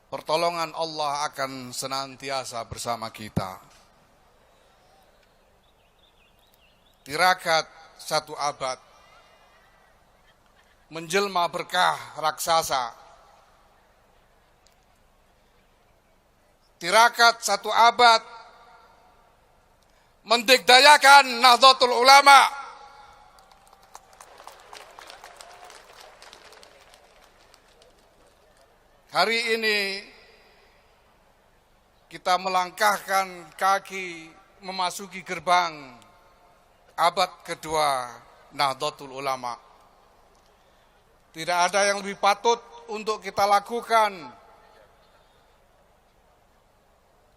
pertolongan Allah akan senantiasa bersama kita. Tirakat 1 abad menjelma berkah raksasa. Tirakat 1 abad mendikdayakan Nahdlatul Ulama. Hari ini kita melangkahkan kaki memasuki gerbang abad kedua Nahdlatul Ulama. Tidak ada yang lebih patut untuk kita lakukan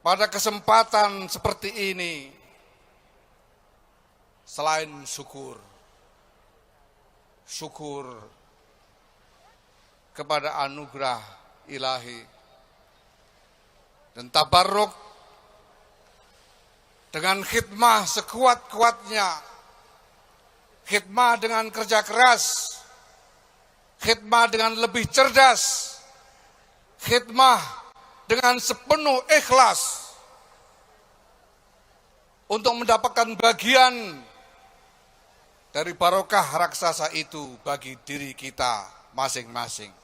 pada kesempatan seperti ini selain syukur. Syukur kepada anugerah ilahi dan tabarruk dengan khidmah sekuat-kuatnya, khidmah dengan kerja keras, khidmah dengan lebih cerdas, khidmah dengan sepenuh ikhlas untuk mendapatkan bagian dari barokah raksasa itu bagi diri kita masing-masing.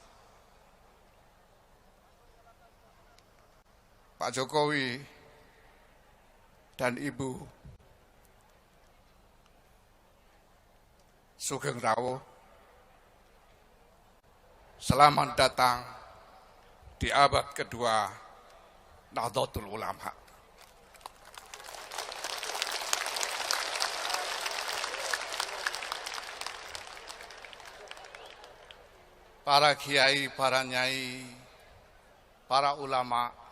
Pak Jokowi dan Ibu Sugeng Rawo, selamat datang di abad kedua Nahdlatul Ulama. Para kiai, para nyai, para ulama,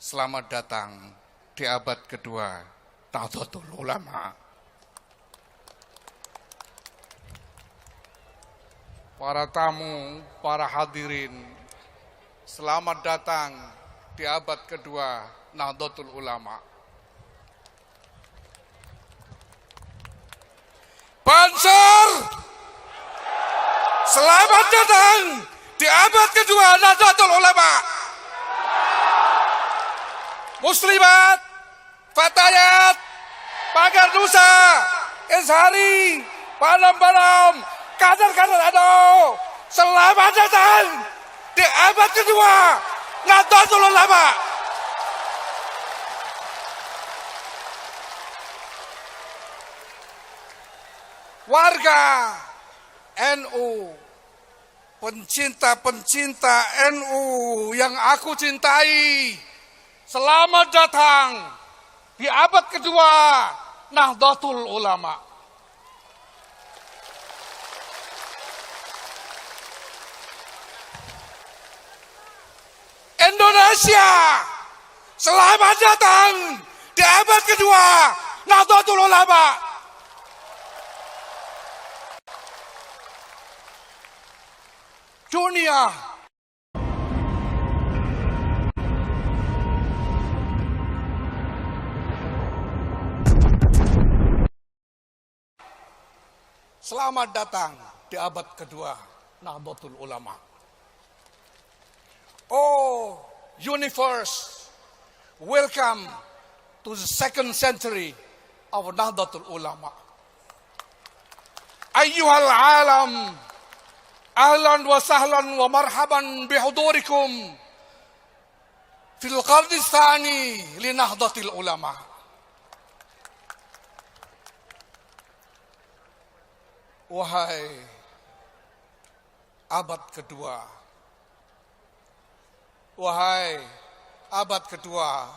selamat datang di abad kedua Nahdlatul Ulama. Para tamu, para hadirin, selamat datang di abad kedua Nahdlatul Ulama. Bansur, selamat datang di abad kedua Nahdlatul Ulama. Muslimat, Fatayat, Pagar Nusa, Ishari, Balam-Balam, Kadar-Kadar Ado, selamat datang di abad kedua Nahdlatul Ulama. Warga NU, pencinta-pencinta NU yang aku cintai, selamat datang di abad kedua Nahdlatul Ulama. Indonesia, selamat datang di abad kedua Nahdlatul Ulama. Dunia, selamat datang di abad kedua Nahdlatul Ulama. Oh, universe, welcome to the 2nd century of Nahdlatul Ulama. Ayyuhal alam, ahlan wa sahlan wa marhaban bihudurikum fil qarni tsani li Nahdlatul Ulama. Wahai abad kedua, wahai abad kedua,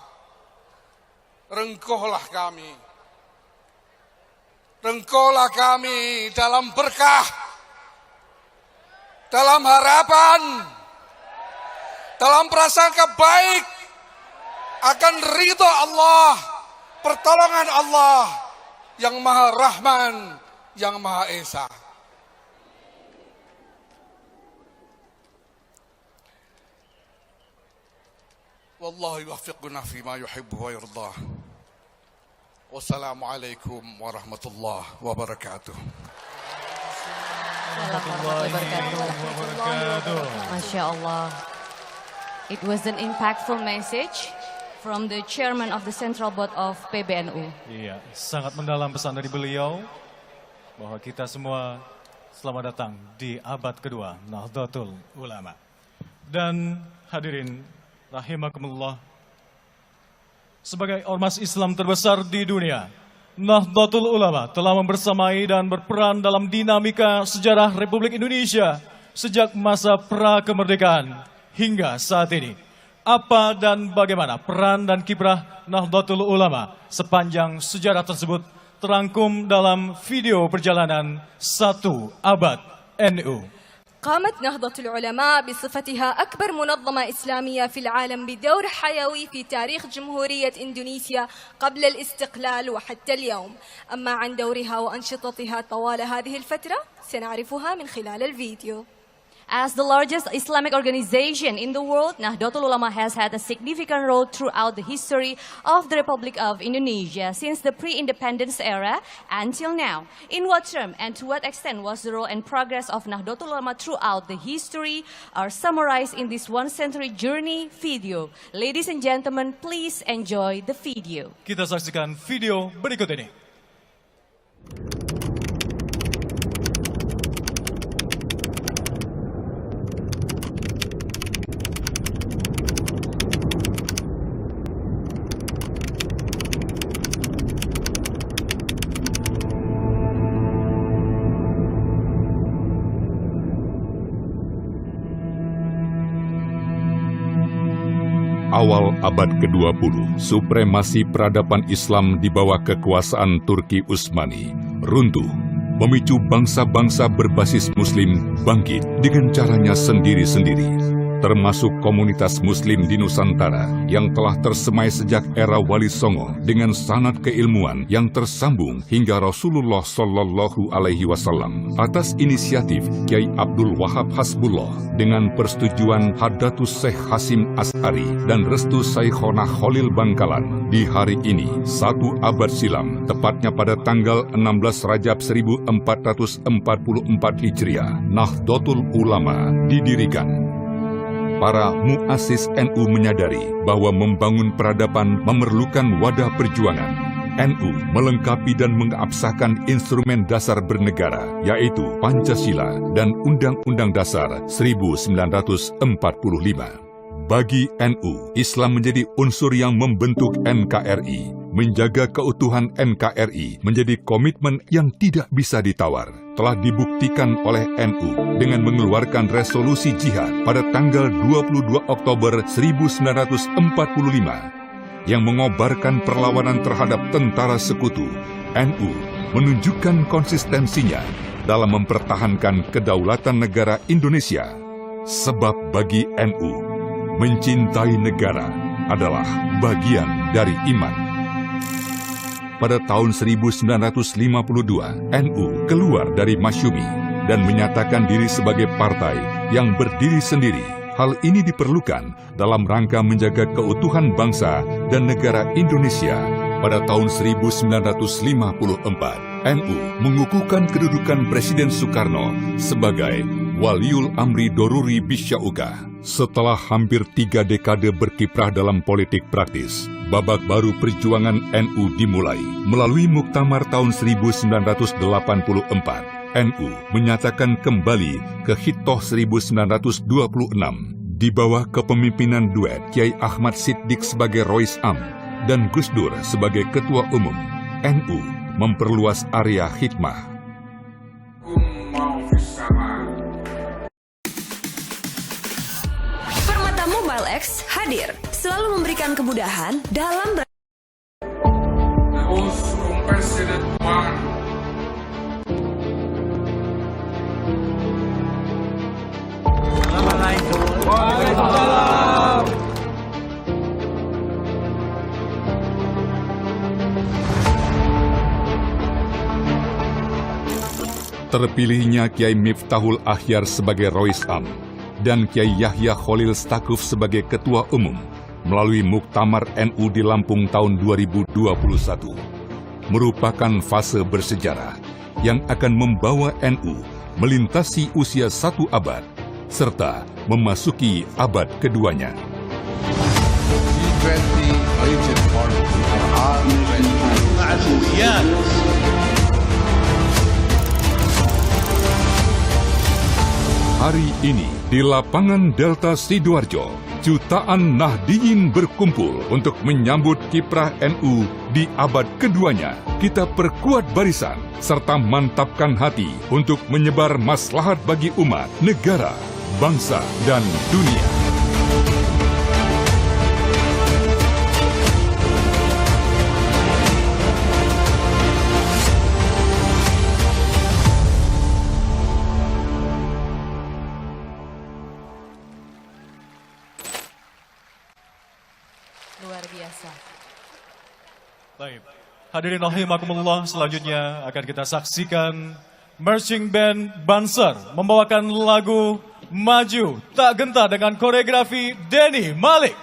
rengkuhlah kami. Rengkuhlah kami dalam berkah, dalam harapan, dalam prasangka baik akan ridha Allah, pertolongan Allah yang Maha Rahman, yang Maha Esa. Wallahu yuwaffiquna fima yuhibbu wa yardah. Wassalamualaikum warahmatullahi wabarakatuh. Warahmatullahi wabarakatuh. Masya Allah. It was an impactful message from the chairman of the Central Board of PBNU. Iya, sangat mendalam pesan dari beliau bahwa kita semua selamat datang di abad kedua Nahdlatul Ulama. Dan hadirin rahimakumullah, sebagai ormas Islam terbesar di dunia, Nahdlatul Ulama telah membersamai dan berperan dalam dinamika sejarah Republik Indonesia sejak masa pra-kemerdekaan hingga saat ini. Apa dan bagaimana peran dan kiprah Nahdlatul Ulama sepanjang sejarah tersebut terangkum dalam video perjalanan 1 abad NU. قامت نهضة العلماء بصفتها أكبر منظمة إسلامية في العالم بدور حيوي في تاريخ جمهورية إندونيسيا قبل الاستقلال وحتى اليوم. أما عن دورها وأنشطتها طوال هذه الفترة سنعرفها من خلال الفيديو. As the largest Islamic organization in the world, Nahdlatul Ulama has had a significant role throughout the history of the Republic of Indonesia since the pre-independence era until now. In what term and to what extent was the role and progress of Nahdlatul Ulama throughout the history are summarized in this one-century journey video. Ladies and gentlemen, please enjoy the video. Kita saksikan video berikut ini. Awal abad ke-20, supremasi peradaban Islam di bawah kekuasaan Turki Utsmani runtuh, memicu bangsa-bangsa berbasis Muslim bangkit dengan caranya sendiri-sendiri, termasuk komunitas Muslim di Nusantara yang telah tersemai sejak era Wali Songo dengan sanad keilmuan yang tersambung hingga Rasulullah Shallallahu Alaihi Wasallam. Atas inisiatif Kiai Abdul Wahab Hasbullah dengan persetujuan Hadatus Syekh Hasim As'ari dan restu Syekhona Khalil Bangkalan, di hari ini 1 abad silam, tepatnya pada tanggal 16 Rajab 1444 Hijriah, Nahdlatul Ulama didirikan. Para muassis NU menyadari bahwa membangun peradaban memerlukan wadah perjuangan. NU melengkapi dan mengabsahkan instrumen dasar bernegara, yaitu Pancasila dan Undang-Undang Dasar 1945. Bagi NU, Islam menjadi unsur yang membentuk NKRI. Menjaga keutuhan NKRI menjadi komitmen yang tidak bisa ditawar. Telah dibuktikan oleh NU dengan mengeluarkan resolusi jihad pada tanggal 22 Oktober 1945 yang mengobarkan perlawanan terhadap tentara sekutu. NU menunjukkan konsistensinya dalam mempertahankan kedaulatan negara Indonesia. Sebab bagi NU, mencintai negara adalah bagian dari iman. Pada tahun 1952, NU keluar dari Masyumi dan menyatakan diri sebagai partai yang berdiri sendiri. Hal ini diperlukan dalam rangka menjaga keutuhan bangsa dan negara Indonesia. Pada tahun 1954, NU mengukuhkan kedudukan Presiden Soekarno sebagai Waliul Amri Doruri Bisyauka. Setelah hampir 3 dekade berkiprah dalam politik praktis, babak baru perjuangan NU dimulai. Melalui Muktamar tahun 1984, NU menyatakan kembali ke Hitoh 1926. Di bawah kepemimpinan duet Kiai Ahmad Siddiq sebagai Rois Am dan Gus Dur sebagai Ketua Umum, NU memperluas area khidmah. Permata Mobile X hadir, selalu memberikan kemudahan dalam Terpilihnya Kiai Miftahul Akhyar sebagai Rois Am dan Kiai Yahya Khalil Stakuf sebagai Ketua Umum melalui Muktamar NU di Lampung tahun 2021 merupakan fase bersejarah yang akan membawa NU melintasi usia 1 abad serta memasuki abad keduanya. G20 Region Forum or R20. Hari ini di lapangan Delta Sidoarjo, jutaan Nahdiyin berkumpul untuk menyambut kiprah NU di abad keduanya. Kita perkuat barisan serta mantapkan hati untuk menyebar maslahat bagi umat, negara, bangsa, dan dunia. Luar biasa. Baik. Hadirin rahimakumullah, selanjutnya akan kita saksikan Marching Band Banser membawakan lagu Maju Tak Gentar dengan koreografi Denny Malik.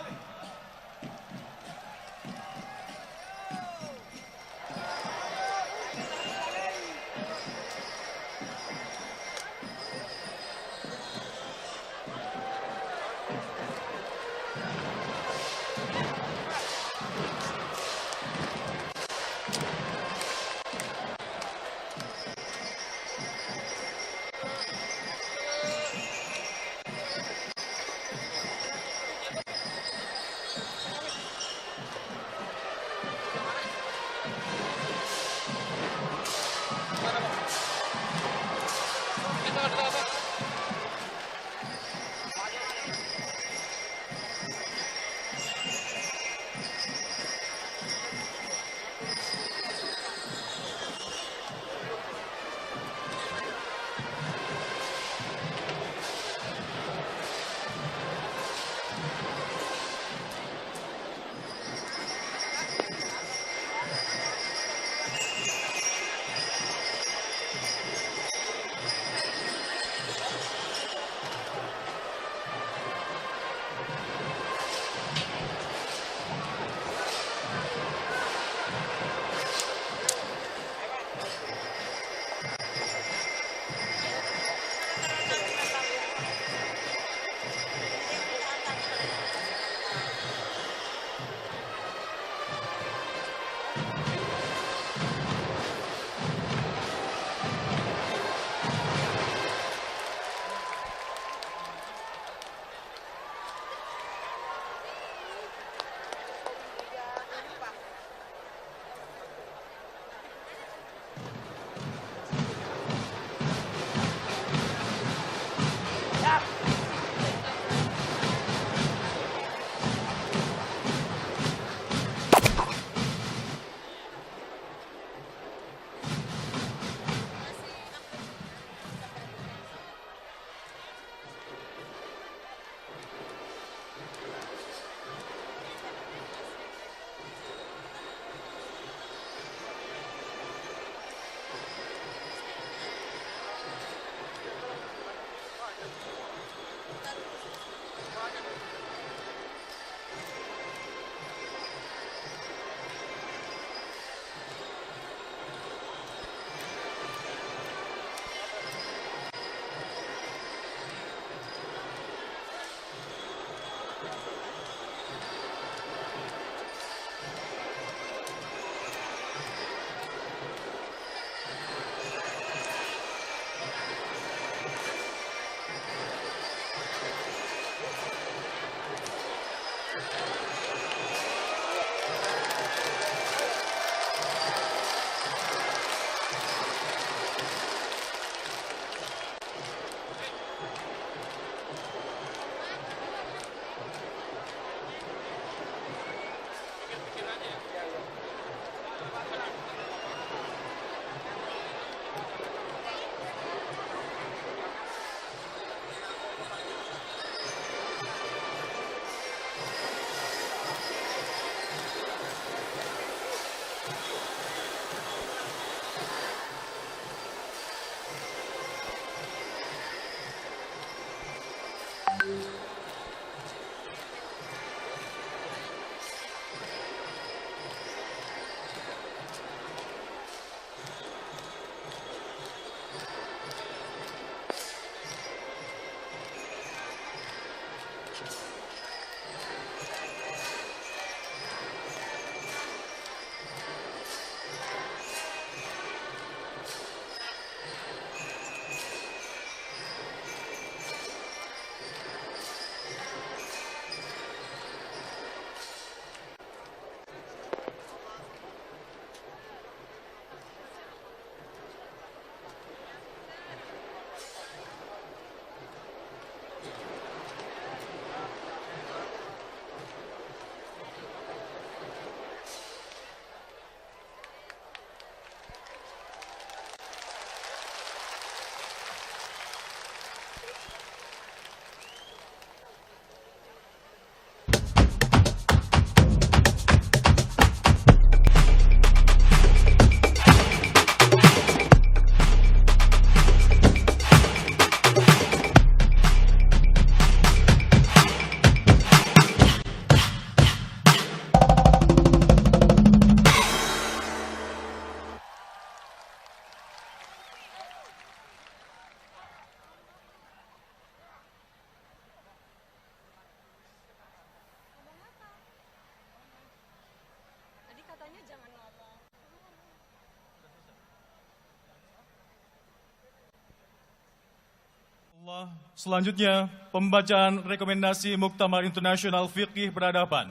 Selanjutnya, pembacaan rekomendasi Muktamar Internasional Fiqih Peradaban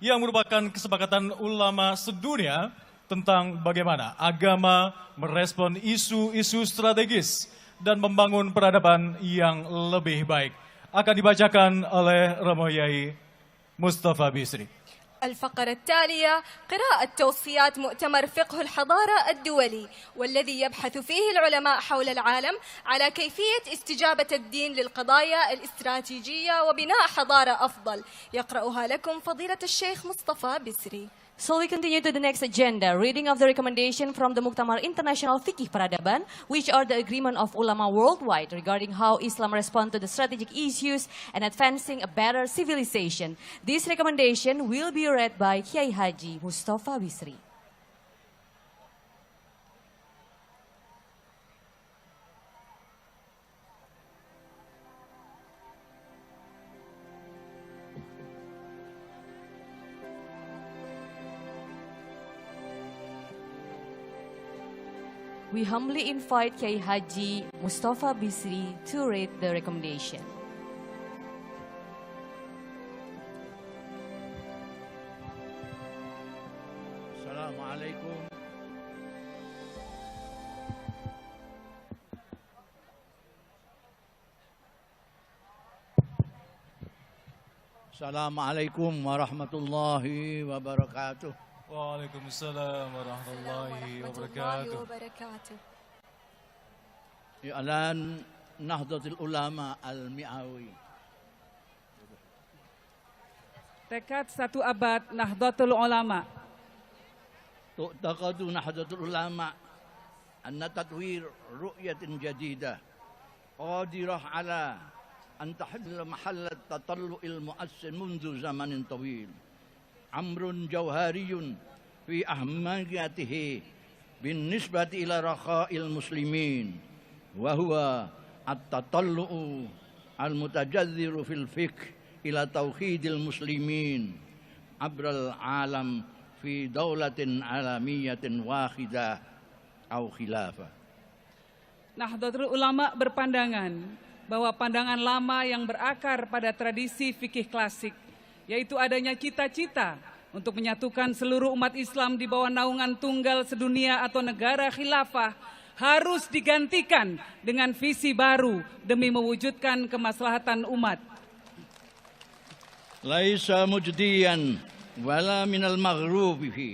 yang merupakan kesepakatan ulama sedunia tentang bagaimana agama merespon isu-isu strategis dan membangun peradaban yang lebih baik. Akan dibacakan oleh Romo Yai Mustafa Bisri. الفقرة التالية قراءة توصيات مؤتمر فقه الحضارة الدولي، والذي يبحث فيه العلماء حول العالم على كيفية استجابة الدين للقضايا الاستراتيجية وبناء حضارة أفضل. يقرأها لكم فضيلة الشيخ مصطفى بسري. So we continue to the next agenda, reading of the recommendation from the Muktamar Internasional Fiqih Peradaban, which are the agreement of ulama worldwide regarding how Islam responds to the strategic issues and advancing a better civilization. This recommendation will be read by Kiai Haji Mustafa Bisri. We humbly invite Kiai Haji Mustafa Bisri to read the recommendation. Assalamualaikum. Assalamualaikum warahmatullahi wabarakatuh. Waalaikumsalam warahmatullahi wabarakatuh. I'lan Nahdlatul Ulama Al-Mi'awi. Tekad 1 abad Nahdlatul Ulama. Tu'taqadu Nahdlatul Ulama anna tatwir ru'yatin jadidah qadirah ala an tahilla mahallat tatallu'il mu'assin mundu zamanin tawil. Amrun jawhariyun fi ahmiyatihi bin nisbati ila rakha'il muslimin wa huwa at-tatallu'u al-mutajazziru fil fiqh ila tauhidil muslimin abral alam fi daulatin alamiyatin wahidah au khilafah. Nahdlatul Ulama berpandangan bahwa pandangan lama yang berakar pada tradisi fikih klasik, yaitu adanya cita-cita untuk menyatukan seluruh umat Islam di bawah naungan tunggal sedunia atau negara khilafah, harus digantikan dengan visi baru demi mewujudkan kemaslahatan umat. Laisa mujdiyan wala minal maghrubi fi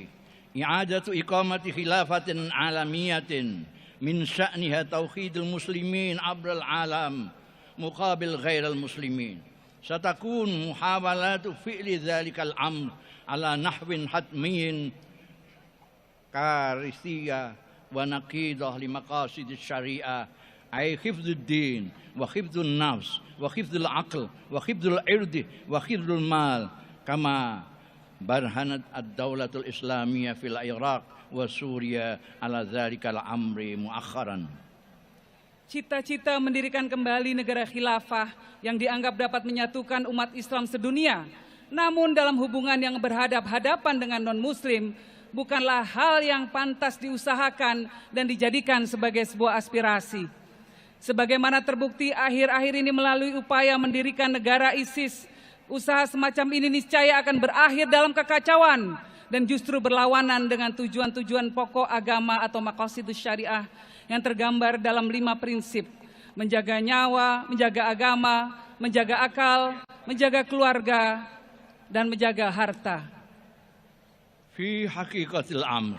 i'adatu iqamati khilafatin alamiyatin min sya'niha tauhidul muslimin abral alam muqabil ghairal muslimin. Satakun muhawalatu fi'li dhalikal amr ala nahwin hatmiyin karisiyah wa naqidah li maqasid syariah ay hifdzud din wa hifdzun nafs wa hifdzul aql wa hifdzul irdi wa hifdzul mal kama barhanat ad-daulatul islamiyah fil Iraq wa Suriah ala dhalikal amri muakharan. Cita-cita mendirikan kembali negara khilafah yang dianggap dapat menyatukan umat Islam sedunia, namun dalam hubungan yang berhadap-hadapan dengan non-muslim, bukanlah hal yang pantas diusahakan dan dijadikan sebagai sebuah aspirasi. Sebagaimana terbukti akhir-akhir ini melalui upaya mendirikan negara ISIS, usaha semacam ini niscaya akan berakhir dalam kekacauan dan justru berlawanan dengan tujuan-tujuan pokok agama atau maqasidus syariah yang tergambar dalam 5 prinsip: menjaga nyawa, menjaga agama, menjaga akal, menjaga keluarga, dan menjaga harta. Fi haqiqatil amr,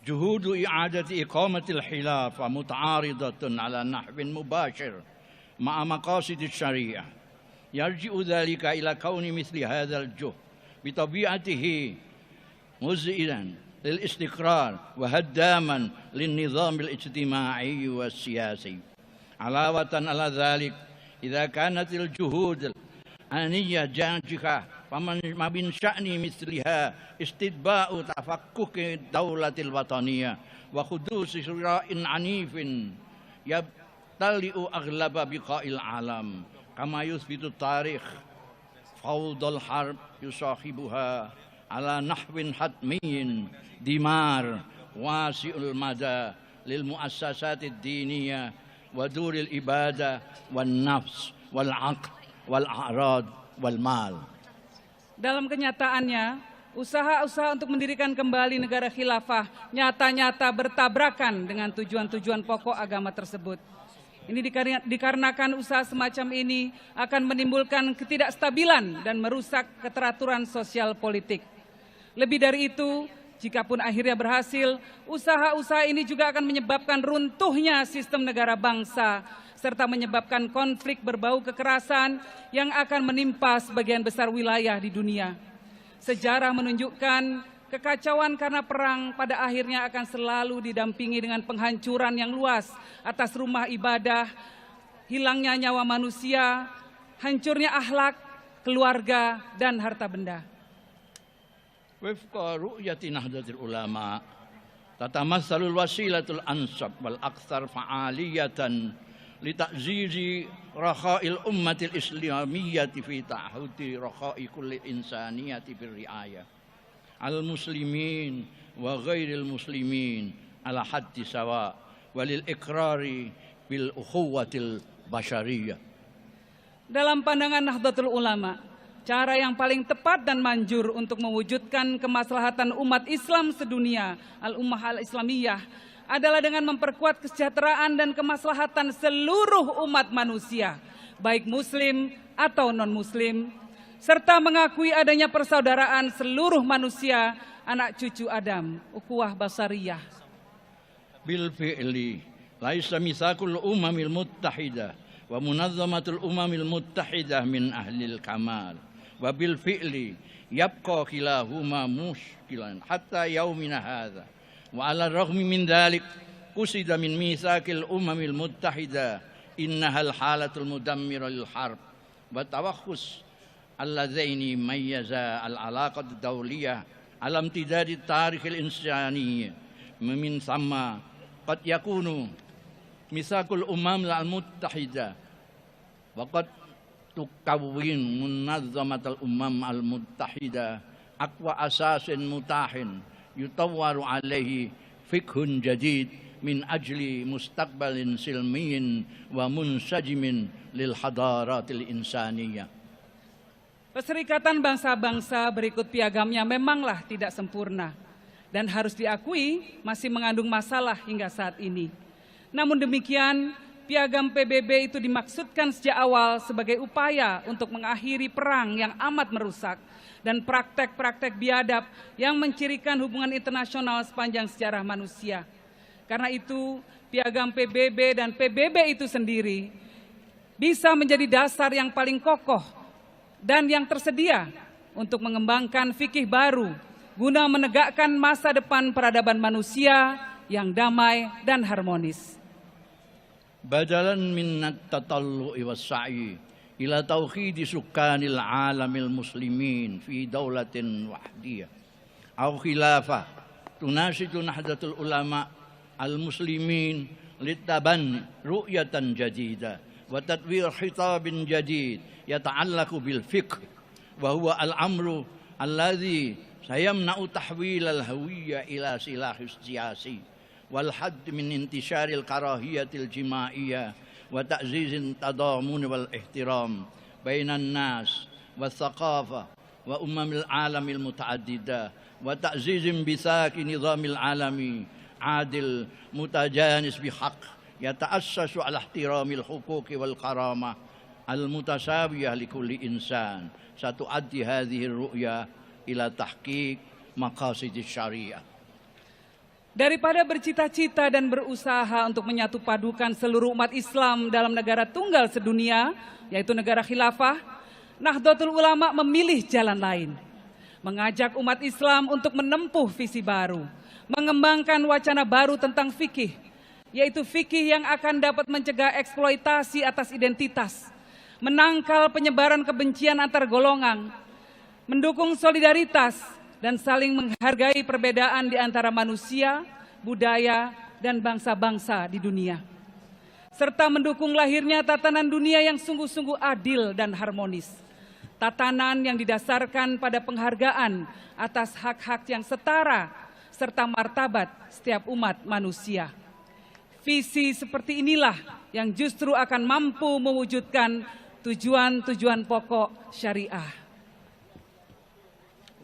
juhudu i'adati iqamatil khilafah muta'aridatun ala nahwin mubashir ma'a maqasidis syariah. Yarji'u dhalika ila kauni mithli hadzal juhd bi tabi'atihi muz'ilan lil istiqrar wa haddaman lin nizam al ijtima'i was siyasi. Alawatan ala dhalik idza kanat al juhud aniyah jajika faman mabin sya'ni mithliha istidba'u tafakkuk daulatil wataniyah wa khudus sira'in anifin yabtali'u aghlaba biqa'il alam kama yuthbitu tarikh fawdal harb yusahibuha ala nahwin hatmiyin dimar wasi'ul mada lil muassasatid diniyah ودور الإبادة والنفس والعقل والأعراض والمال. Dalam kenyataannya, usaha-usaha untuk mendirikan kembali negara khilafah nyata-nyata bertabrakan dengan tujuan-tujuan pokok agama tersebut. Ini dikarenakan usaha semacam ini akan menimbulkan ketidakstabilan dan merusak keteraturan sosial politik. Lebih dari itu, jikapun akhirnya berhasil, usaha-usaha ini juga akan menyebabkan runtuhnya sistem negara bangsa, serta menyebabkan konflik berbau kekerasan yang akan menimpa sebagian besar wilayah di dunia. Sejarah menunjukkan kekacauan karena perang pada akhirnya akan selalu didampingi dengan penghancuran yang luas atas rumah ibadah, hilangnya nyawa manusia, hancurnya akhlak, keluarga, dan harta benda. Wifqa ru'yati Nahdlatul Ulama, tatamassalul wasilatul ansab wal aktsar fa'aliyatan lita'zizi rakha'il ummatil islamiyyati fi ta'hudi rakha'i kulli insaniyati bir ri'ayah al-muslimin wa ghairil muslimin ala haddi sawa walil ikrari bil ukhuwatil basyariyah. Dalam pandangan Nahdlatul Ulama, cara yang paling tepat dan manjur untuk mewujudkan kemaslahatan umat Islam sedunia, al-ummah al-islamiyah, adalah dengan memperkuat kesejahteraan dan kemaslahatan seluruh umat manusia, baik muslim atau non-muslim, serta mengakui adanya persaudaraan seluruh manusia, anak cucu Adam, ukhuwah basariyah. Bil fi'li laisa misakul umamil muttahidah wa munazzamatul umamil muttahidah min ahlil kamal wa bil fi'li yabqa khilahuma mushkilan hatta yaumina hadha wa ala raghmi min dhalik qusida min misakil umamil muttahidah innahal halatul mudammira lil harb wa tawakhus alladzaini mayyaza al-alaqat ad-dawliyah alam tidadi tarikhil insani min sama qad yakunu misakul umam al-muttahida wa qad tukawwin munazzamat al-umam al-muttahida aqwa asasin mutahin yutawwaru alaihi fikhun jadid min ajli mustaqbalin silmiyin wa munsajimin lil hadaratil insaniyah. Perserikatan bangsa-bangsa berikut piagamnya memanglah tidak sempurna dan harus diakui masih mengandung masalah hingga saat ini. Namun demikian, piagam PBB itu dimaksudkan sejak awal sebagai upaya untuk mengakhiri perang yang amat merusak dan praktek-praktek biadab yang mencirikan hubungan internasional sepanjang sejarah manusia. Karena itu, piagam PBB dan PBB itu sendiri bisa menjadi dasar yang paling kokoh dan yang tersedia untuk mengembangkan fikih baru guna menegakkan masa depan peradaban manusia yang damai dan harmonis. Badalan min at-tatallu'i was-sa'i ila tauhidi sukanil alamil muslimin fi daulatin wahdiyah aw khilafah tunasitu Nahdlatul Ulama al-muslimin litaban ru'yatan jadidah wa tadwir khitabin jadid yata'allaqu bil fiqh wa huwa al-amru alladhi sayamna'u tahwil al-hawiyya ila silahis siyasi wal hadd min intisharil karahiyatil jimaiyah wa ta'zizin tadamun wal ihtiram bainan nas wa thaqafah wa umamil alamil mutaaddidah wa ta'zizin bisaki nizamil alami adil mutajanis bihaq yata'assasu ala ihtiramil huquqi wal karamah al-mutasawiyah likulli insan satuaddi hadhihi ru'ya ila tahqiq maqasidis syariah. Daripada bercita-cita dan berusaha untuk menyatu padukan seluruh umat Islam dalam negara tunggal sedunia, yaitu negara khilafah, Nahdlatul Ulama memilih jalan lain. Mengajak umat Islam untuk menempuh visi baru, mengembangkan wacana baru tentang fikih, yaitu fikih yang akan dapat mencegah eksploitasi atas identitas, menangkal penyebaran kebencian antar golongan, mendukung solidaritas, dan saling menghargai perbedaan di antara manusia, budaya, dan bangsa-bangsa di dunia. Serta mendukung lahirnya tatanan dunia yang sungguh-sungguh adil dan harmonis. Tatanan yang didasarkan pada penghargaan atas hak-hak yang setara, serta martabat setiap umat manusia. visi seperti inilah yang justru akan mampu mewujudkan tujuan-tujuan pokok syariah.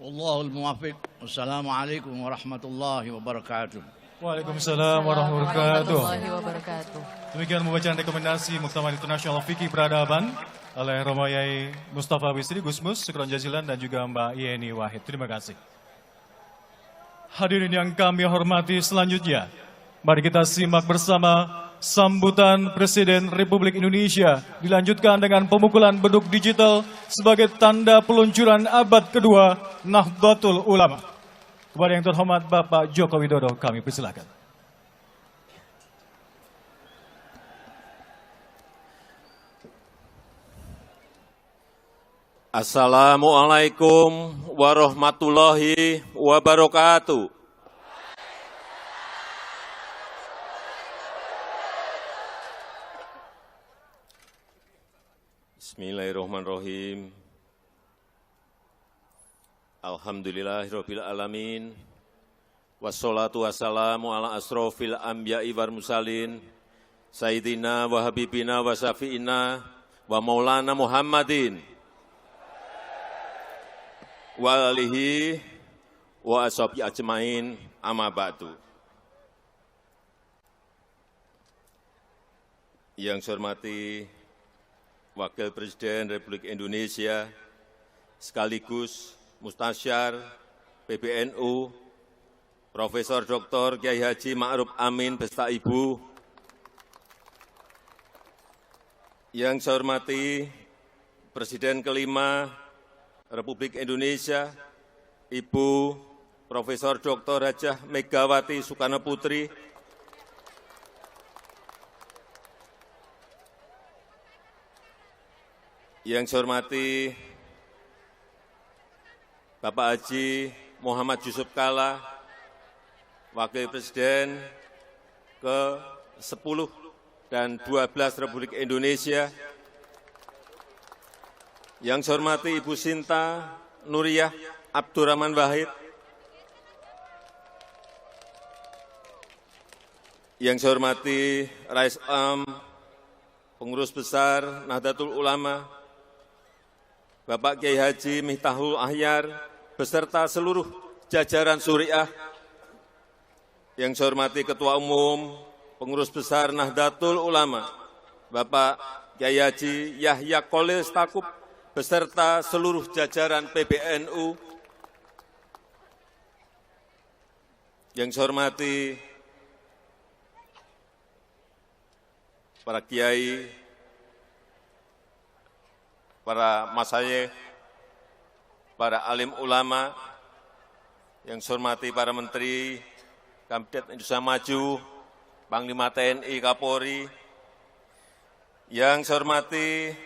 Wallahul muwaffiq. Wassalamualaikum warahmatullahi wabarakatuh. Waalaikumsalam warahmatullahi wabarakatuh. Demikian membacaan rekomendasi Muktamar Internasional Fikih Peradaban oleh Romo Yai Mustafa Wisri Gusmus, Syukron Jazilan, dan juga Mbak Yeni Wahid. Terima kasih. Hadirin yang kami hormati, selanjutnya mari kita simak bersama sambutan Presiden Republik Indonesia dilanjutkan dengan pemukulan beduk digital sebagai tanda peluncuran abad kedua Nahdlatul Ulama. Kepada yang terhormat Bapak Joko Widodo, kami persilakan. Assalamualaikum warahmatullahi wabarakatuh. Bismillahirrahmanirrahim. Alhamdulillahirabbil alamin. Wassalatu wassalamu ala asrofil anbiya'i wal mursalin sayyidina wa habibina wa syafi'ina wa maulana Muhammadin wa alihi wa ashabi ajmain, amma ba'du. Yang saya hormati Wakil Presiden Republik Indonesia sekaligus Mustasyar PBNU Profesor Dr. Kiai Haji Ma'ruf Amin beserta Ibu. Yang saya hormati Presiden kelima Republik Indonesia, Ibu Profesor Dr. Hajah Megawati Soekarno Putri, yang saya hormati Bapak Haji Muhammad Yusuf Kalla, Wakil Presiden ke-10 dan 12 Republik Indonesia. Yang saya hormati Ibu Sinta Nuriyah Abdurrahman Wahid, yang saya hormati Rais Am Pengurus Besar Nahdlatul Ulama, Bapak Kiai Haji Miftahul Ahyar, beserta seluruh jajaran Suriah. Yang saya hormati Ketua Umum Pengurus Besar Nahdlatul Ulama, Bapak Kiai Haji Yahya Khalil Stakuf, beserta seluruh jajaran PBNU. Yang saya hormati para kiai, para masyayikh, para alim ulama, yang saya hormati para menteri, Kabinet Indonesia Maju, Panglima TNI, Kapolri, yang saya hormati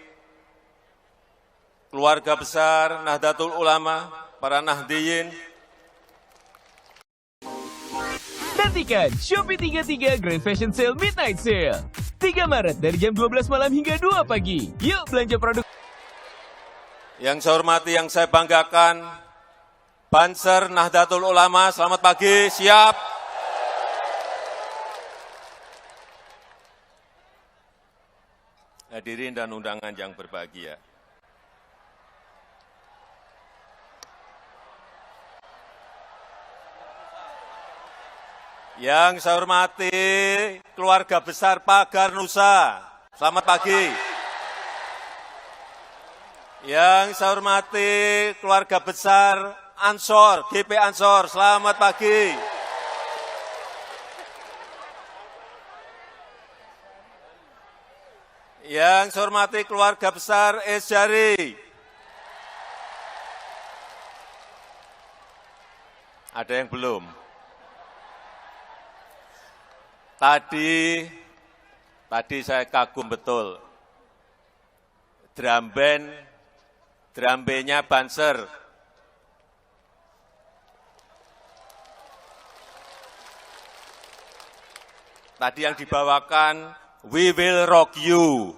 keluarga besar Nahdlatul Ulama, para Nahdiyin. Nantikan Shopee 33 Grand Fashion Sale Midnight Sale. 3 Maret dari jam 12 malam hingga 2 pagi. Yuk belanja produk. Yang saya hormati, yang saya banggakan, Banser Nahdlatul Ulama, selamat pagi, siap. Hadirin dan undangan yang berbahagia. Yang saya hormati keluarga besar Pagar Nusa, selamat pagi. Yang saya hormati keluarga besar Ansor, GP Ansor, selamat pagi. Yang saya hormati keluarga besar Esjari. Ada yang belum? Tadi saya kagum betul, drum bandnya Banser. Tadi yang dibawakan We Will Rock You.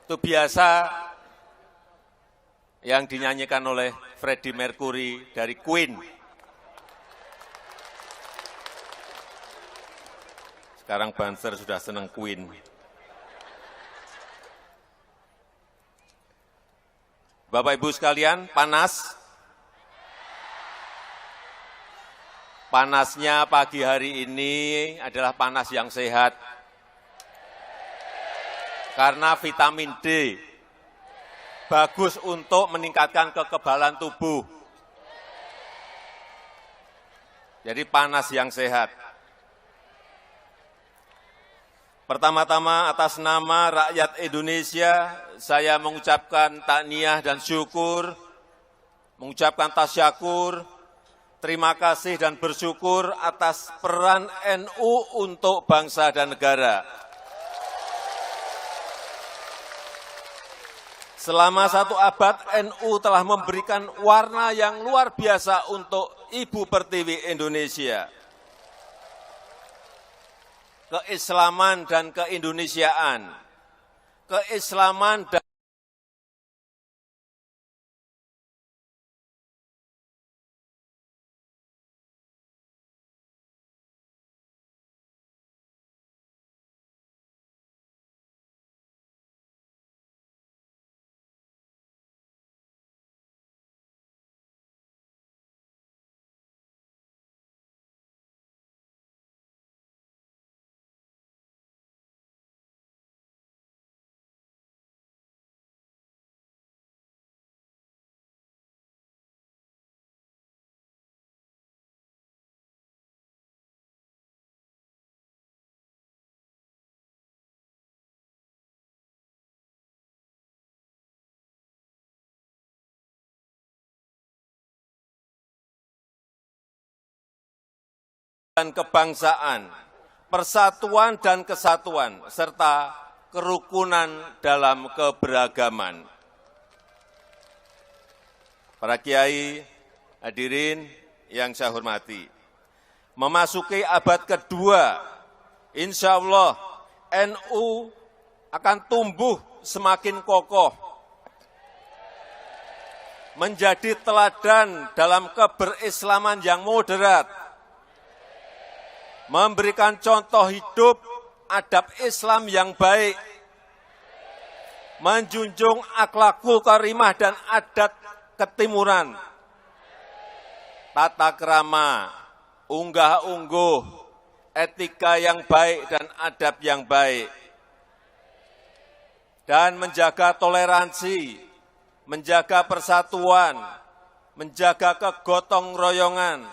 Itu biasa yang dinyanyikan oleh Freddie Mercury dari Queen. Sekarang Banser sudah seneng Queen. Bapak Ibu sekalian, panas. Panasnya pagi hari ini adalah panas yang sehat. Karena vitamin D bagus untuk meningkatkan kekebalan tubuh. Jadi panas yang sehat. Pertama-tama atas nama rakyat Indonesia, saya mengucapkan takniah dan syukur, mengucapkan tasyakur, terima kasih dan bersyukur atas peran NU untuk bangsa dan negara. Selama 1 abad, NU telah memberikan warna yang luar biasa untuk Ibu Pertiwi Indonesia. Keislaman dan keindonesiaan, keislaman dan kebangsaan, persatuan dan kesatuan, serta kerukunan dalam keberagaman. Para kiai, hadirin yang saya hormati, memasuki abad kedua, insya Allah NU akan tumbuh semakin kokoh, menjadi teladan dalam keberislaman yang moderat, memberikan contoh hidup adab Islam yang baik, menjunjung akhlakul karimah dan adat ketimuran, tata krama, unggah-ungguh, etika yang baik dan adab yang baik, dan menjaga toleransi, menjaga persatuan, menjaga kegotong royongan,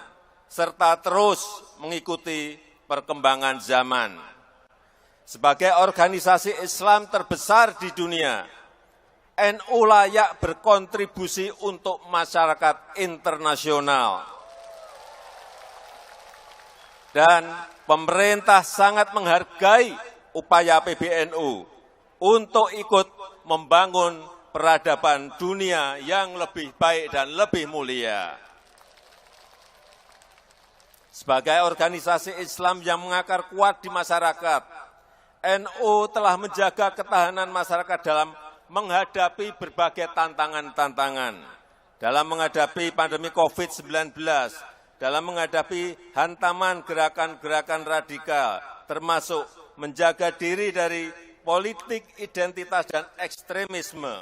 serta terus mengikuti perkembangan zaman. Sebagai organisasi Islam terbesar di dunia, NU layak berkontribusi untuk masyarakat internasional. Dan pemerintah sangat menghargai upaya PBNU untuk ikut membangun peradaban dunia yang lebih baik dan lebih mulia. Sebagai organisasi Islam yang mengakar kuat di masyarakat, NU telah menjaga ketahanan masyarakat dalam menghadapi berbagai tantangan-tantangan, dalam menghadapi pandemi COVID-19, dalam menghadapi hantaman gerakan-gerakan radikal, termasuk menjaga diri dari politik identitas dan ekstremisme.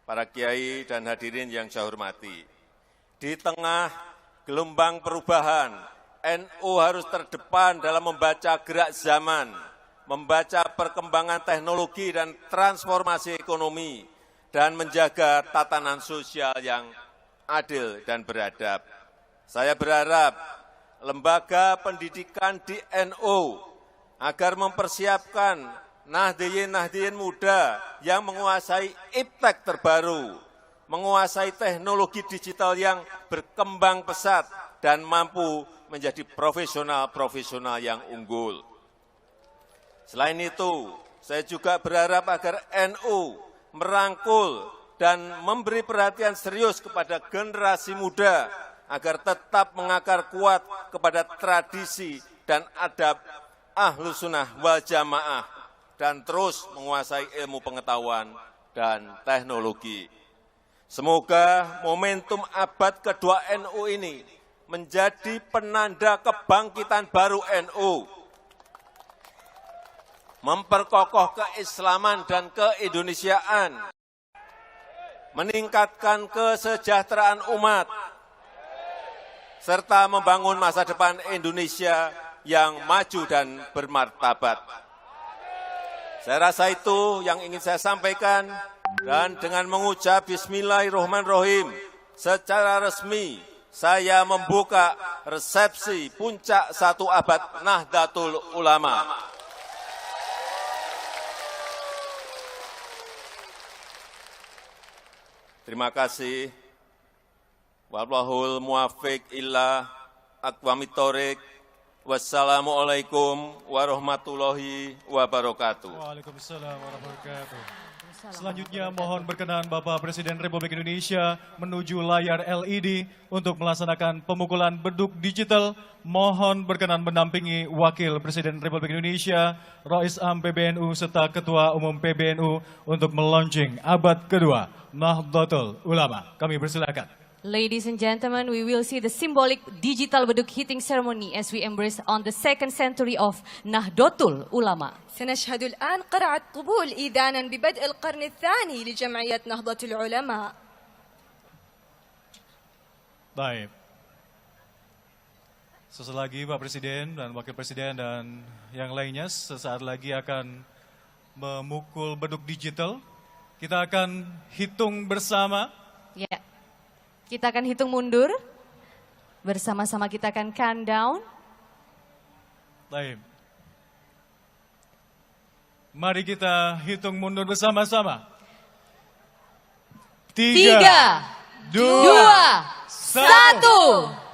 Para kiai dan hadirin yang saya hormati, di tengah gelombang perubahan, NU harus terdepan dalam membaca gerak zaman, membaca perkembangan teknologi dan transformasi ekonomi, dan menjaga tatanan sosial yang adil dan beradab. Saya berharap lembaga pendidikan di NU agar mempersiapkan nahdiyin-nahdiyin muda yang menguasai iptek terbaru, menguasai teknologi digital yang berkembang pesat dan mampu menjadi profesional-profesional yang unggul. Selain itu, saya juga berharap agar NU merangkul dan memberi perhatian serius kepada generasi muda agar tetap mengakar kuat kepada tradisi dan adab Ahlus Sunnah wal Jamaah dan terus menguasai ilmu pengetahuan dan teknologi. Semoga momentum abad kedua NU ini menjadi penanda kebangkitan baru NU, memperkokoh keislaman dan keindonesiaan, meningkatkan kesejahteraan umat, serta membangun masa depan Indonesia yang maju dan bermartabat. Saya rasa itu yang ingin saya sampaikan, dan dengan mengucap Bismillahirrahmanirrahim, secara resmi saya membuka resepsi puncak 1 abad Nahdlatul Ulama. Terima kasih. Wallahul muwaffiq ila aqwamit thoriq. Wassalamualaikum warahmatullahi wabarakatuh. Waalaikumsalam warahmatullahi wabarakatuh. Selanjutnya mohon berkenan Bapak Presiden Republik Indonesia menuju layar LED untuk melaksanakan pemukulan beduk digital. Mohon berkenan mendampingi Wakil Presiden Republik Indonesia, Rais Am PBNU serta Ketua Umum PBNU untuk melaunching abad kedua Nahdlatul Ulama. Kami persilakan. Ladies and gentlemen, we will see the symbolic digital beduk hitting ceremony as we embrace on the 2nd century of Nahdlatul Ulama. سنشهد الآن قرعة طبول إذانا ببدء القرن الثاني لجمعية نهضة العلماء. Baik. Sesaat lagi Pak Presiden dan Wakil Presiden dan yang lainnya sesaat lagi akan memukul beduk digital. Kita akan hitung bersama. Ya. Kita akan hitung mundur. Bersama-sama kita akan countdown. Baik. Mari kita hitung mundur bersama-sama. 3, 2, 1.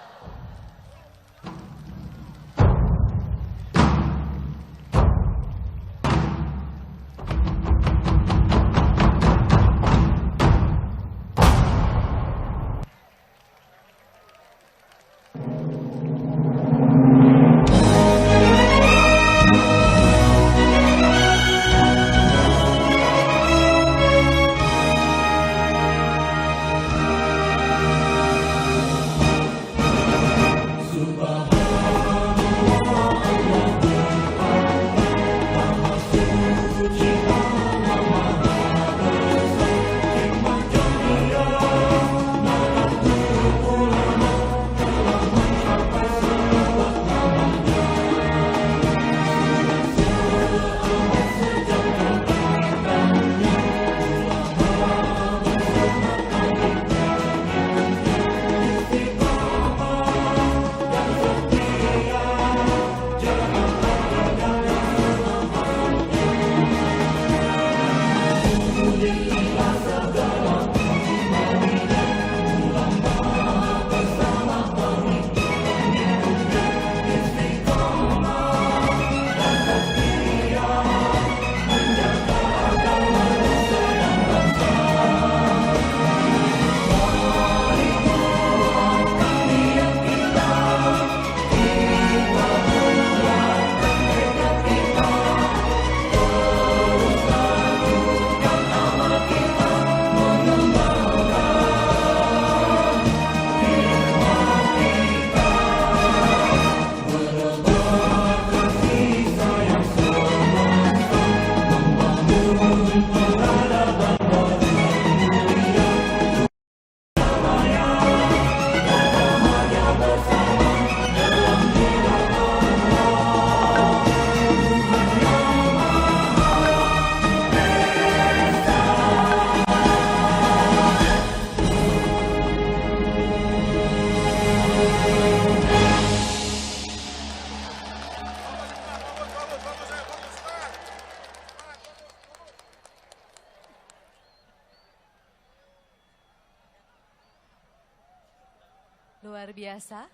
Luar biasa.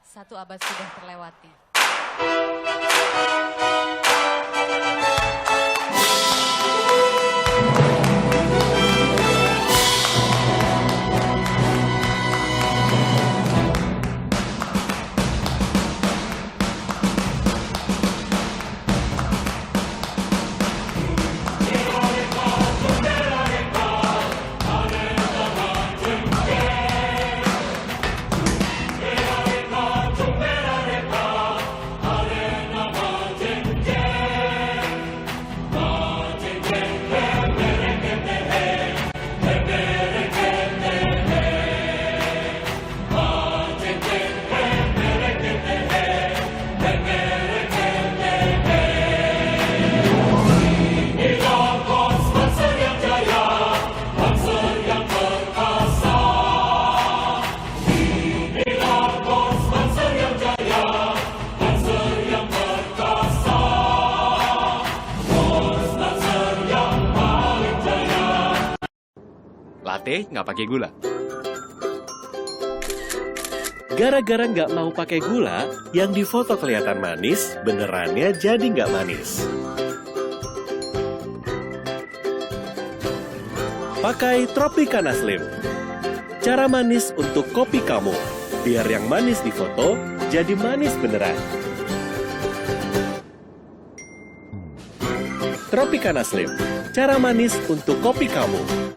1 abad sudah terlewati. latte nggak pakai gula. Gara-gara nggak mau pakai gula, yang difoto kelihatan manis, benerannya jadi nggak manis. Pakai Tropicana Slim. Cara manis untuk kopi kamu. Biar yang manis di foto, jadi manis beneran. Tropicana Slim. Cara manis untuk kopi kamu.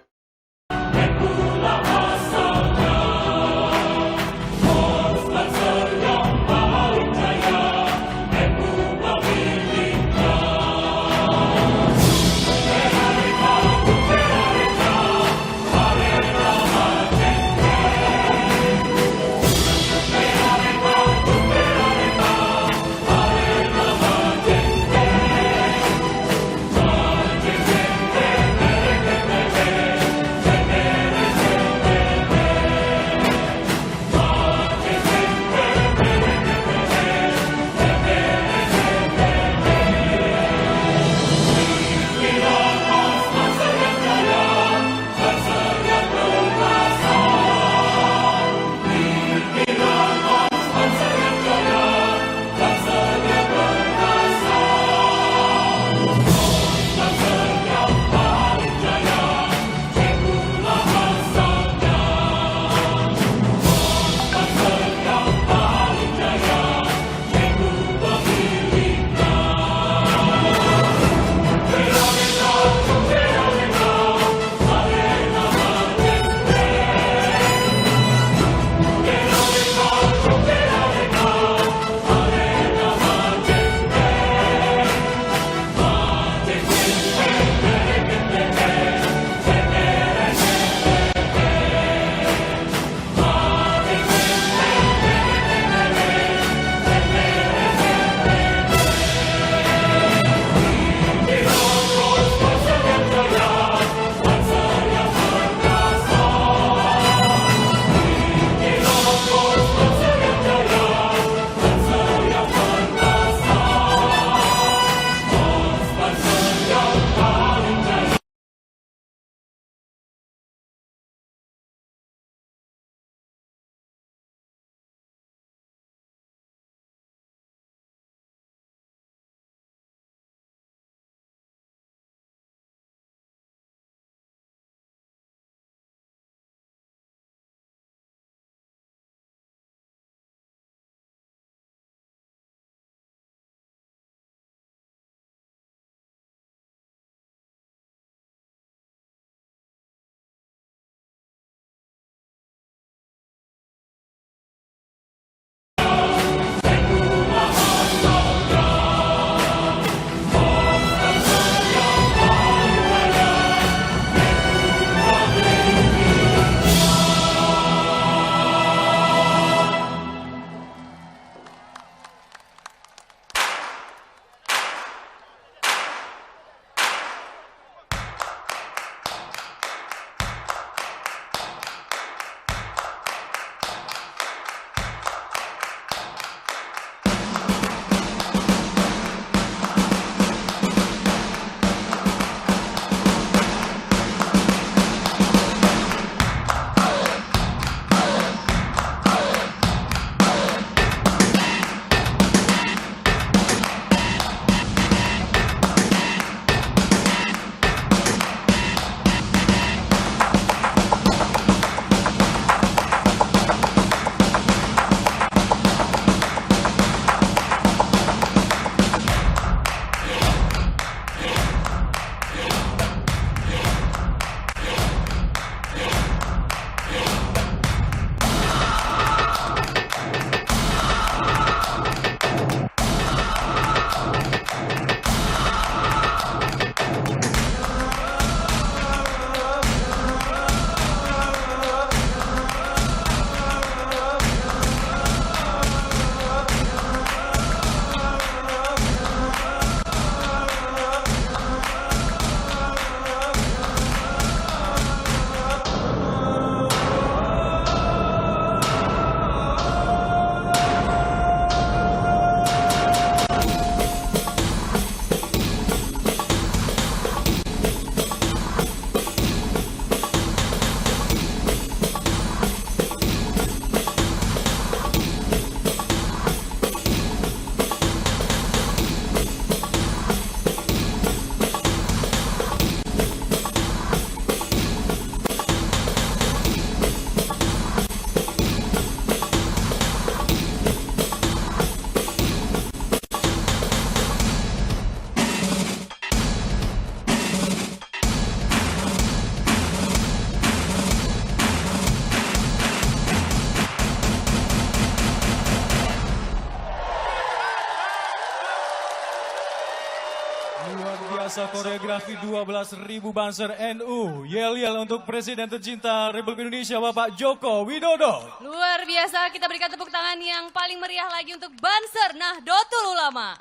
Luar biasa koreografi 12.000 banser NU. Yel-yel untuk Presiden tercinta Republik Indonesia Bapak Joko Widodo. Luar biasa, kita berikan tepuk tangan yang paling meriah lagi untuk Banser Nahdlatul Ulama.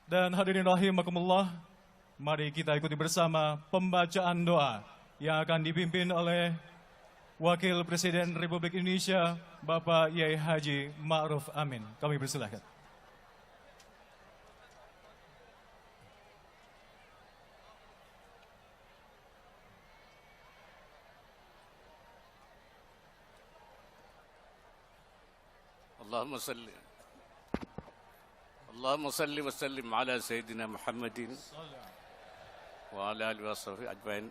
Dan hadirin rahimakumullah, mari kita ikuti bersama pembacaan doa yang akan dipimpin oleh Wakil Presiden Republik Indonesia Bapak Yai Haji Ma'ruf Amin. Kami persilahkan. اللهم صل وسلم على سيدنا محمد وعلى آله وصحبه أجمعين.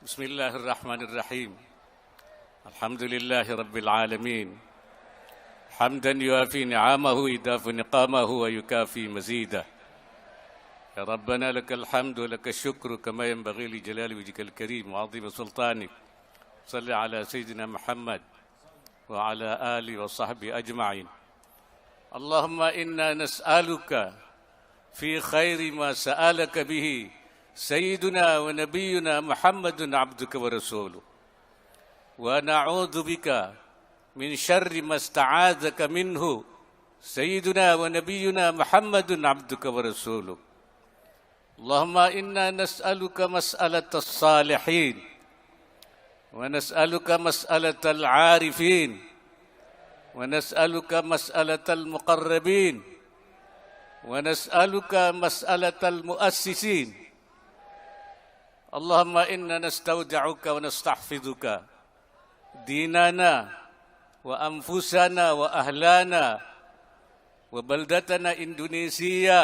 بسم الله الرحمن الرحيم. الحمد لله رب العالمين حمدا يوافي نعمه يدافع نقامه ويكافي مزيده. يا ربنا لك الحمد ولك الشكر كما ينبغي لجلال وجهك الكريم وعظيم سلطانك. صل على سيدنا محمد وعلى آله وصحبه أجمعين. اللهم إنا نسألك في خير ما سألك به سيدنا ونبينا محمد عبدك ورسوله، ونعوذ بك من شر ما استعاذك منه سيدنا ونبينا محمد عبدك ورسوله. اللهم إنا نسألك مسألة الصالحين، ونسألك مسألة العارفين، ونسألك مسألة المقربين، ونسألك مسألة المؤسسين. اللهم إنا نستودعك ونستحفظك ديننا وأنفسنا وأهلنا وبلدتنا إندونيسيا،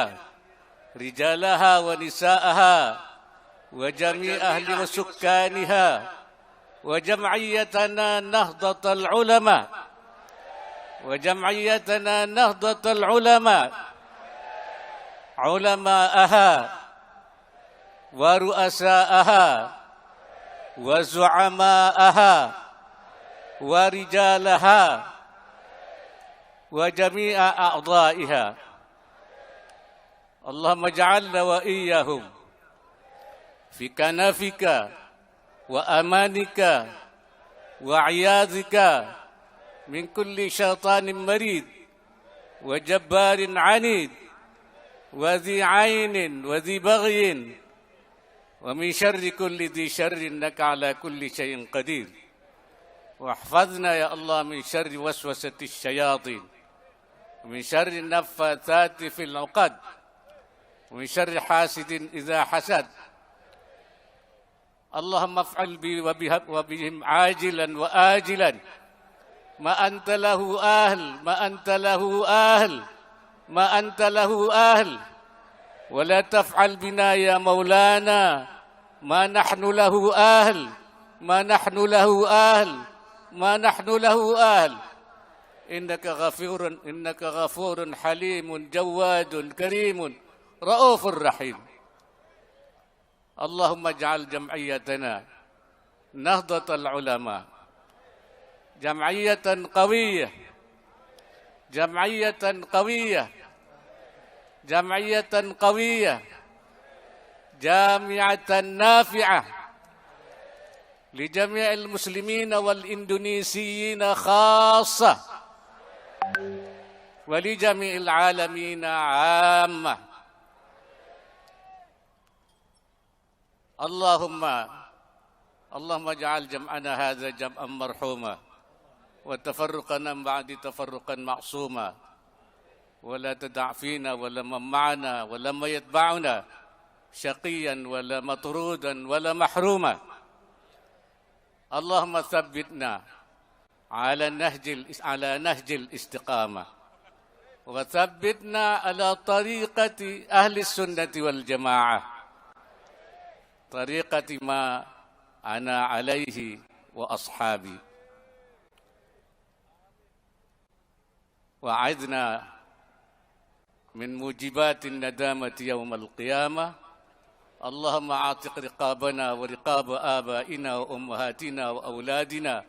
رجالها ونساءها وجميع أهل وسكانها، وجمعيتنا نهضة العلماء، وجمعيتنا نهضة العلماء، علماءها ورؤساءها وزعماءها ورجالها وجميع أعضائها. اللهم اجعلنا وإياهم في كنفك وأمانك وعياذك من كل شيطان مريد وجبار عنيد وذي عين وذي بغي ومن شر كل ذي شر إنك على كل شيء قدير. واحفظنا يا الله من شر وسوسة الشياطين، ومن شر النفاثات في العقد، ومن شر حاسد إذا حسد. اللهم افعل بي وبهم عاجلا وآجلا ما أنت له أهل، ما أنت له أهل، ما أنت له أهل، ولا تفعل بنا يا مولانا ما نحن له أهل، ما نحن له أهل، ما نحن له أهل. إنك غفور حليم جواد كريم رؤوف رحيم. اللهم اجعل جمعيتنا نهضة العلماء جمعية قوية، جمعية قوية، جمعية قوية، جامعة نافعة لجميع المسلمين والإندونيسيين خاصة، ولجميع العالمين عامة. اللهم اجعل جمعنا هذا جمعا مرحوما، وتفرقنا من بعد تفرقا معصوما، ولا تدع فينا ولا من معنا ولا من يتبعنا شقيا ولا مطرودا ولا محروما. اللهم ثبتنا على نهج الاستقامة، وثبتنا على طريقة أهل السنة والجماعة، طريقة ما أنا عليه وأصحابي. وأعذنا من موجبات الندامة يوم القيامة. اللهم اعتق رقابنا ورقاب آبائنا وأمهاتنا وأولادنا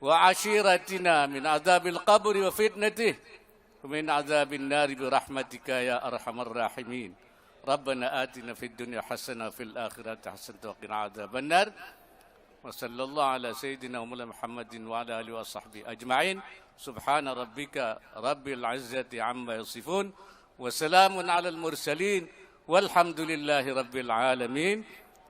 وعشيرتنا من عذاب القبر وفتنته ومن عذاب النار برحمتك يا أرحم الراحمين ربنا آتنا في الدنيا حسنة وفي الآخرة حسنة وقنا عذاب النار وصلى الله على سيدنا ومولانا محمد وعلى آله وصحبه أجمعين سبحان ربك رب العزة عما يصفون وسلام على المرسلين والحمد لله رب العالمين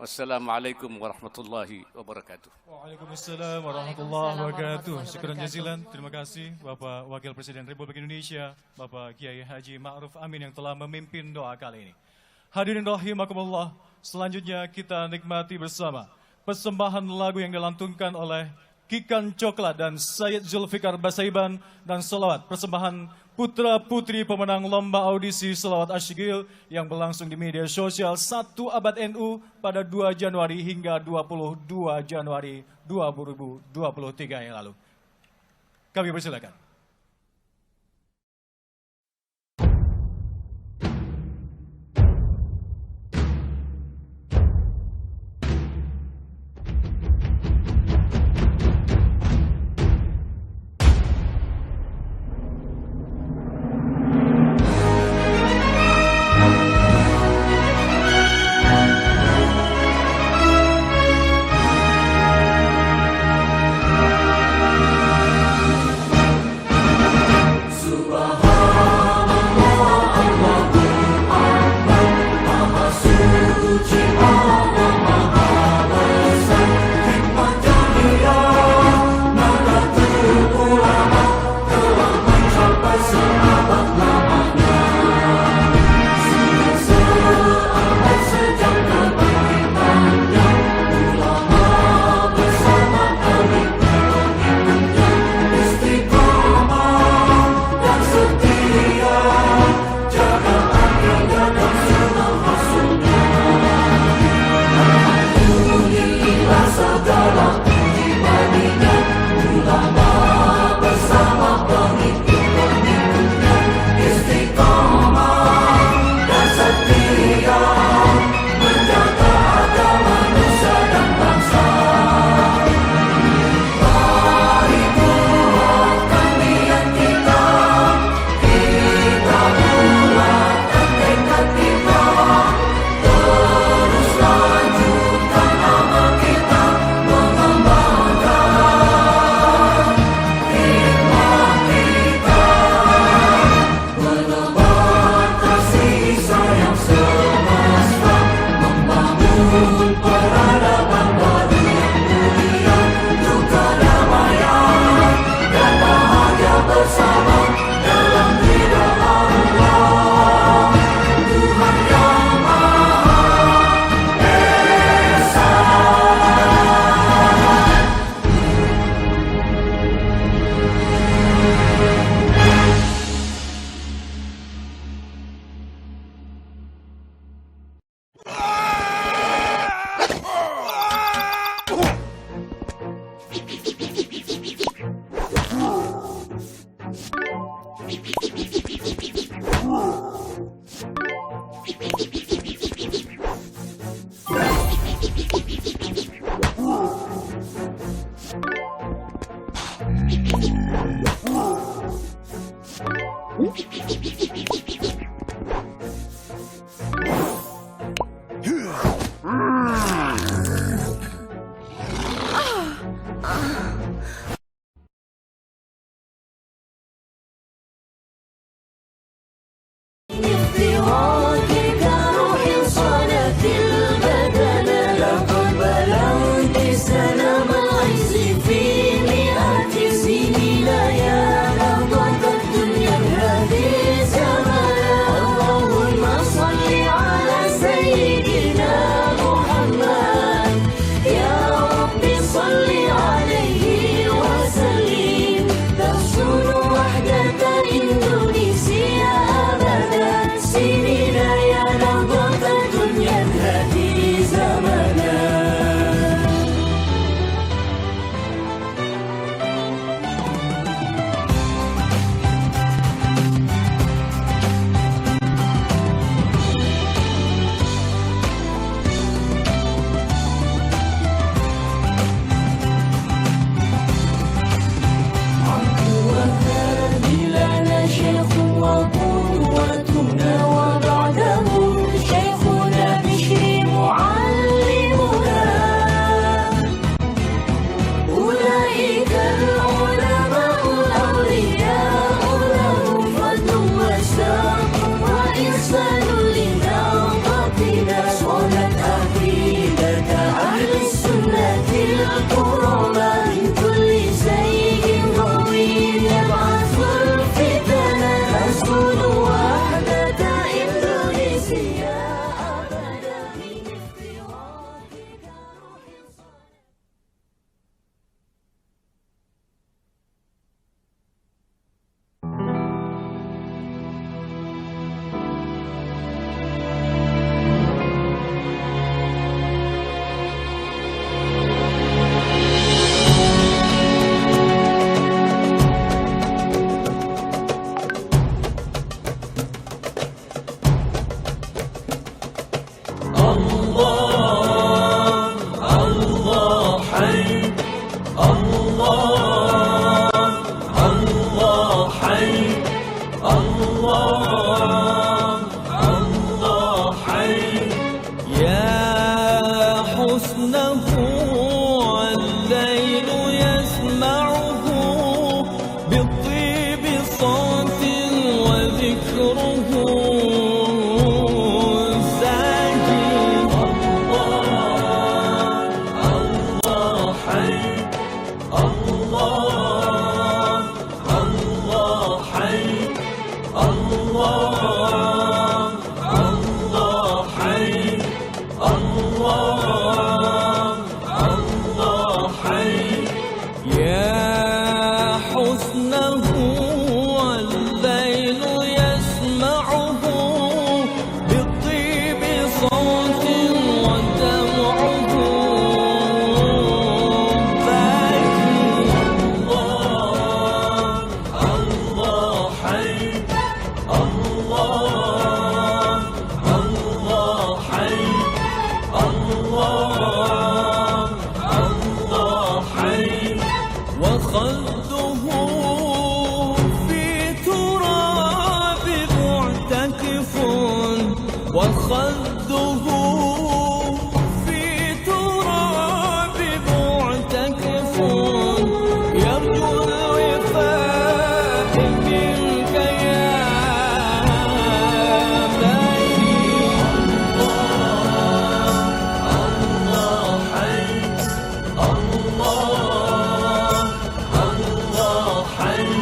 والسلام عليكم ورحمة الله وبركاته. Waalaikumsalam warahmatullahi wabarakatuh. Syukran jazilan. Terima kasih Bapak Wakil Presiden Republik Indonesia, Bapak Kiai Haji Ma'ruf Amin yang telah memimpin doa kali ini. Hadirin rahimakumullah, selanjutnya kita nikmati bersama persembahan lagu yang dilantunkan oleh Kikan Coklat dan Sayyid Zulfikar Basaiban dan selawat persembahan putra-putri pemenang lomba audisi selawat Asyikil yang berlangsung di media sosial 1 Abad NU pada 2 Januari hingga 22 Januari 2023 yang lalu. Kami persilakan. ذكره ساجي الله حي الله حي الله حي الله حي يا حسنه والليل يسمعه بالطيب صوت ودمعه باكي الله حي الله حي الله حي وخده في تراب معتكف وخده في تراب معتكف يرجو الوفاء منك يا باقي الله حي الله حي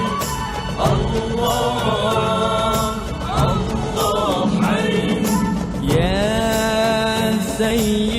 الله حي يا سيدي